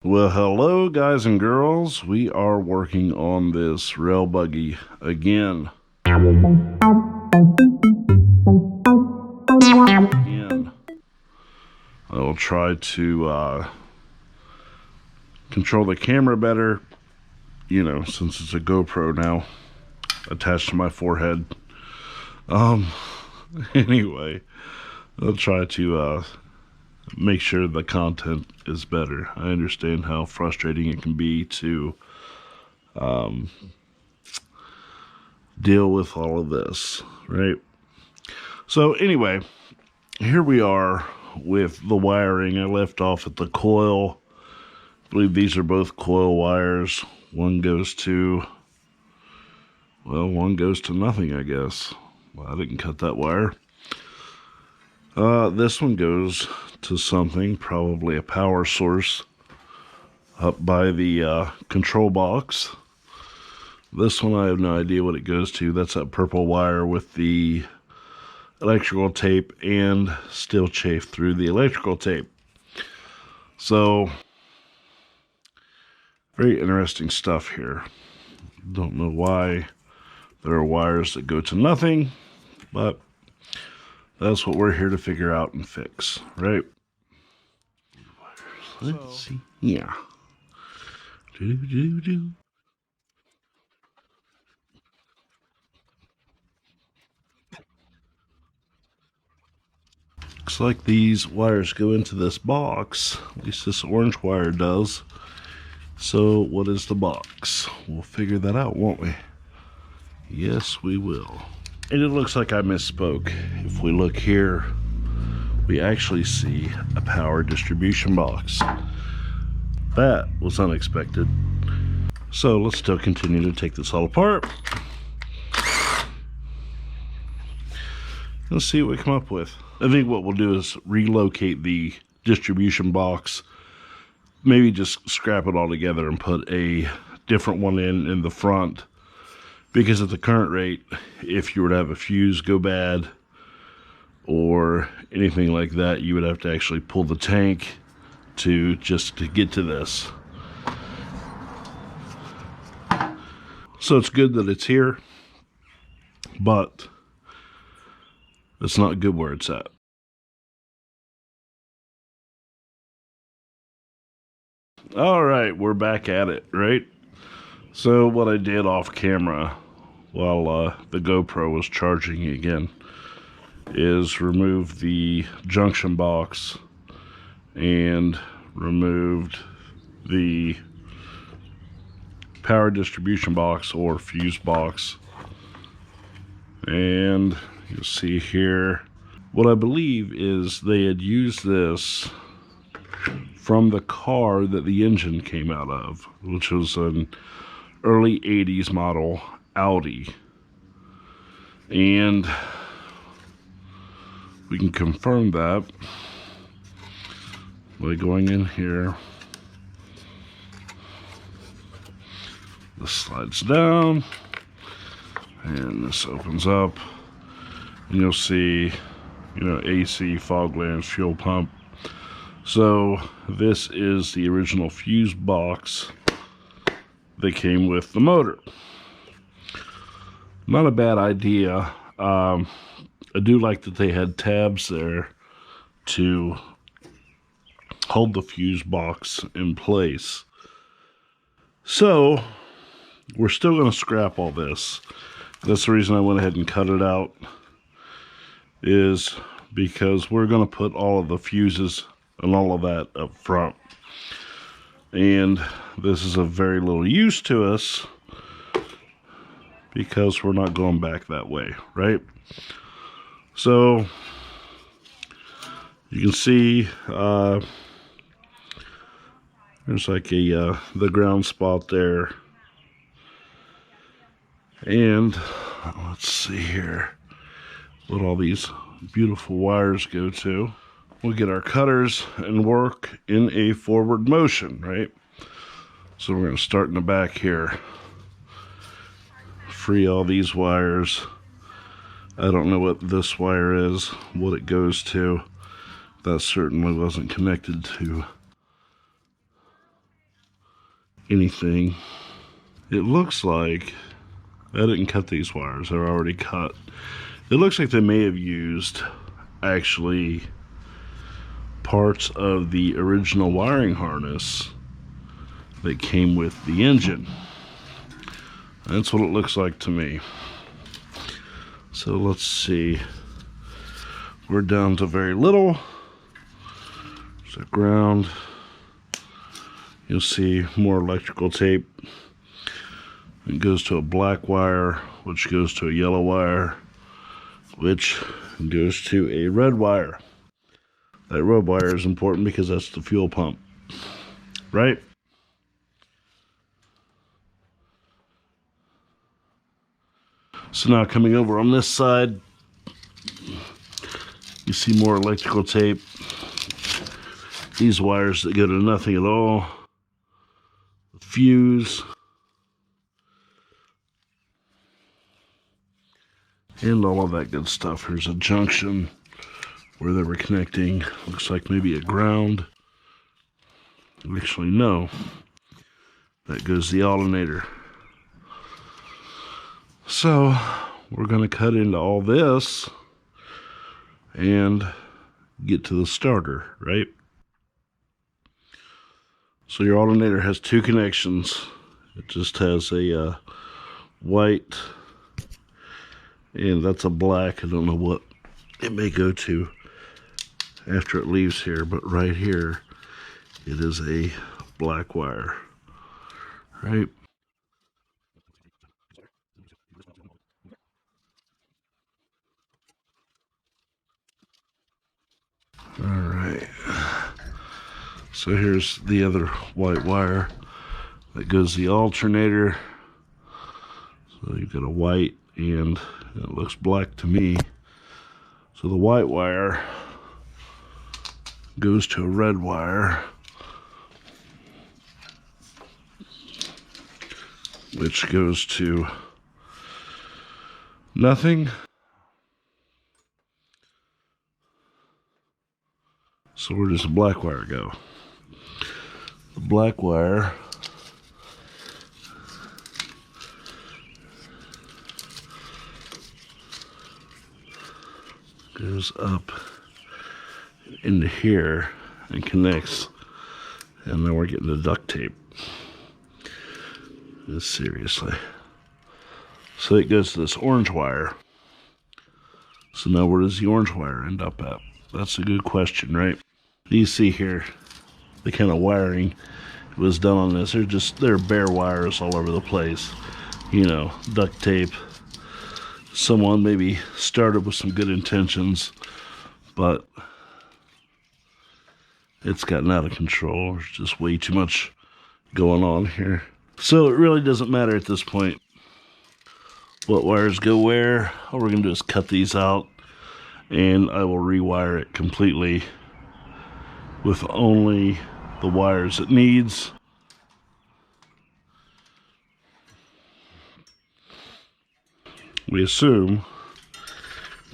Well, hello guys and girls. We are working on this rail buggy again. I'll try to control the camera better, since it's a GoPro now attached to my forehead. Anyway, I'll try to make sure the content is better. I understand how frustrating it can be to deal with all of this, right? So anyway, here we are with the wiring. I left off at the coil. I believe these are both coil wires. One goes to nothing, I guess. Well, I didn't cut that wire. This one goes to something, probably a power source up by the control box. This one I have no idea what it goes to. That's that purple wire with the electrical tape and steel chafe through the electrical tape. So, very interesting stuff here. Don't know why there are wires that go to nothing, but that's what we're here to figure out and fix, right? Let's see. Yeah. Looks like these wires go into this box. At least this orange wire does. So what is the box? We'll figure that out, won't we? Yes, we will. And it looks like I misspoke. If we look here, we actually see a power distribution box. That was unexpected. So let's still continue to take this all apart. Let's see what we come up with. I think what we'll do is relocate the distribution box. Maybe just scrap it all together and put a different one in the front. Because at the current rate, if you were to have a fuse go bad or anything like that, you would have to actually pull the tank to get to this. So it's good that it's here, but it's not good where it's at. All right, we're back at it, right? So what I did off camera while the GoPro was charging again is remove the junction box and removed the power distribution box or fuse box. And you'll see here, what I believe is they had used this from the car that the engine came out of, which was an early 80s model Audi. And we can confirm that by going in here. This slides down and this opens up, and you'll see, AC, fog lamps, fuel pump. So this is the original fuse box that came with the motor. Not a bad idea. I do like that they had tabs there to hold the fuse box in place. So we're still going to scrap all this. That's the reason I went ahead and cut it out, is because we're going to put all of the fuses and all of that up front. And this is of very little use to us because we're not going back that way, right? So you can see there's like the ground spot there. And let's see here what all these beautiful wires go to. We'll get our cutters and work in a forward motion, right? So we're going to start in the back here. Free all these wires. I don't know what this wire is, what it goes to. That certainly wasn't connected to anything. It looks like I didn't cut these wires. They're already cut. It looks like they may have used actually parts of the original wiring harness that came with the engine. That's what it looks like to me. So let's see. We're down to very little. So ground. You'll see more electrical tape. It goes to a black wire, which goes to a yellow wire, which goes to a red wire. That red wire is important because that's the fuel pump, right? So now coming over on this side, you see more electrical tape. These wires that go to nothing at all. The fuse. And all of that good stuff. Here's a junction where they were connecting. Looks like maybe a ground. Actually, no. That goes the alternator. So, we're going to cut into all this and get to the starter, right? So your alternator has two connections. It just has a white, and that's a black. I don't know what it may go to after it leaves here, but right here it is a black wire, right? All right. So here's the other white wire that goes the alternator. So you've got a white and it looks black to me. So the white wire goes to a red wire, which goes to nothing. So where does the black wire go? The black wire goes up into here and connects, and then we're getting the duct tape. Seriously. So it goes to this orange wire. So now where does the orange wire end up at? That's a good question, right? You see here the kind of wiring was done on this. They're bare wires all over the place. You know, duct tape. Someone maybe started with some good intentions, but it's gotten out of control. There's just way too much going on here. So it really doesn't matter at this point what wires go where. All we're going to do is cut these out, and I will rewire it completely with only the wires it needs. We assume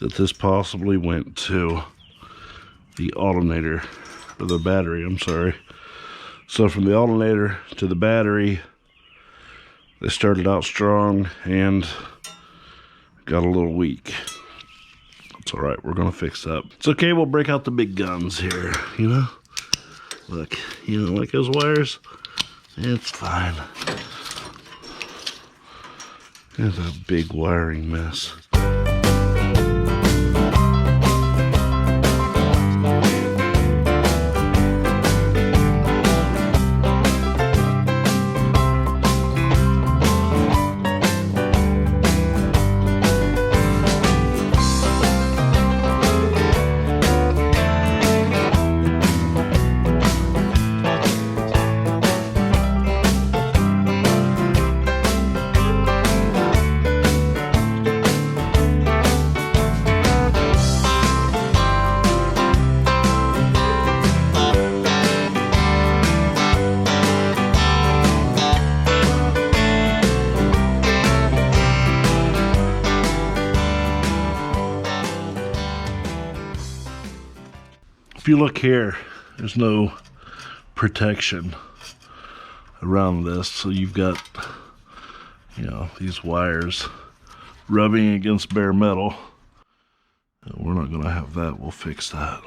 that this possibly went to the alternator, or the battery, I'm sorry. So from the alternator to the battery, they started out strong and got a little weak. It's alright, we're gonna fix that. It's okay, we'll break out the big guns here, you know? Look, you know, like those wires? It's fine. It's a big wiring mess. If you look here, there's no protection around this, so you've got, you know, these wires rubbing against bare metal. We're not going to have that. We'll fix that.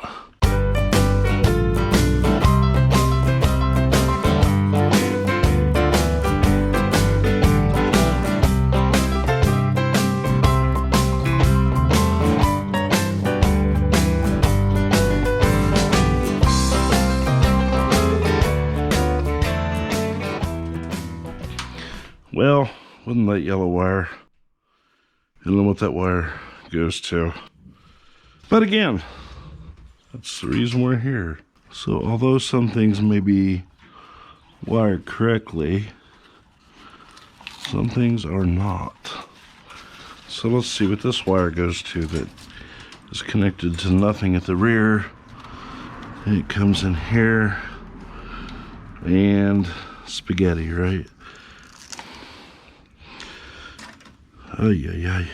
Well, wasn't that yellow wire? I don't know what that wire goes to. But again, that's the reason we're here. So although some things may be wired correctly, some things are not. So let's see what this wire goes to that is connected to nothing at the rear. It comes in here and spaghetti, right? Ay, ay, ay.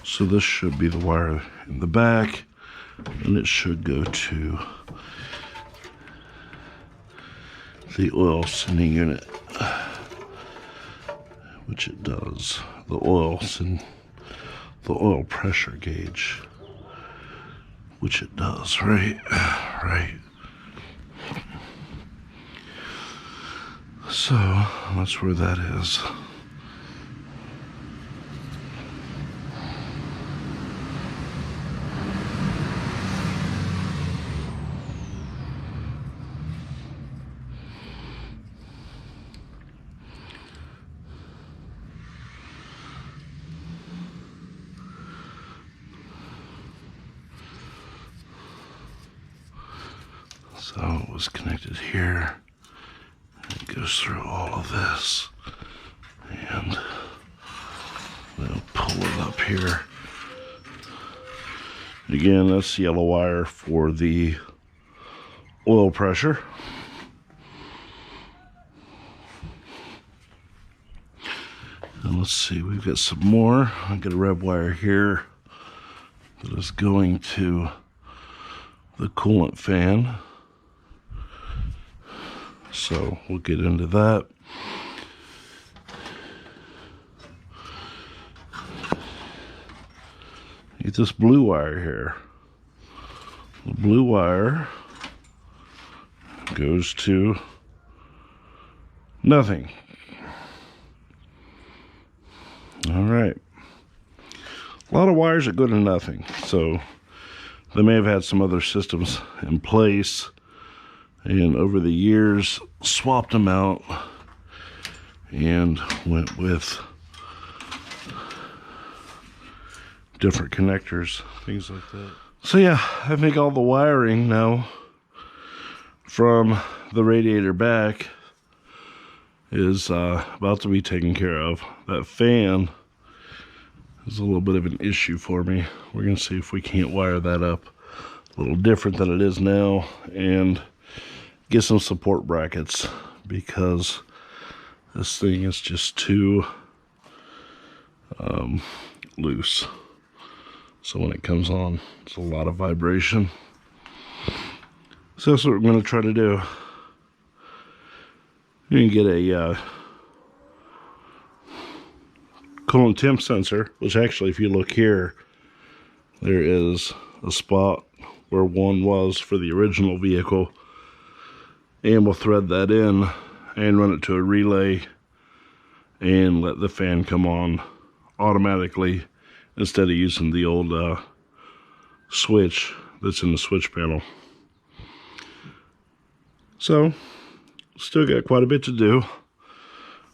So this should be the wire in the back, and it should go to the oil sending unit, which it does. The oil pressure gauge, which it does, right? Right. So that's where that is. So it was connected here. It goes through all of this. And then pull it up here. Again, that's the yellow wire for the oil pressure. And let's see, we've got some more. I've got a red wire here that is going to the coolant fan. So we'll get into that. Get this blue wire here. The blue wire goes to nothing. All right. A lot of wires that go to nothing. So they may have had some other systems in place, and over the years swapped them out and went with different connectors, things like that. So yeah, I think all the wiring now from the radiator back is about to be taken care of. That fan is a little bit of an issue for me. We're gonna see if we can't wire that up a little different than it is now and get some support brackets, because this thing is just too loose. So when it comes on, it's a lot of vibration. So that's what we're going to try to do. You can get a coolant temp sensor, which actually, if you look here, there is a spot where one was for the original vehicle. And we'll thread that in and run it to a relay and let the fan come on automatically instead of using the old switch that's in the switch panel. So, still got quite a bit to do.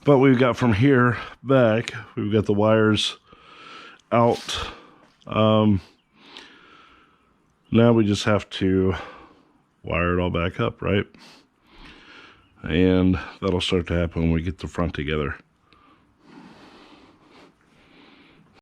But we've got from here back, we've got the wires out. Now we just have to wire it all back up, right? And that'll start to happen when we get the front together.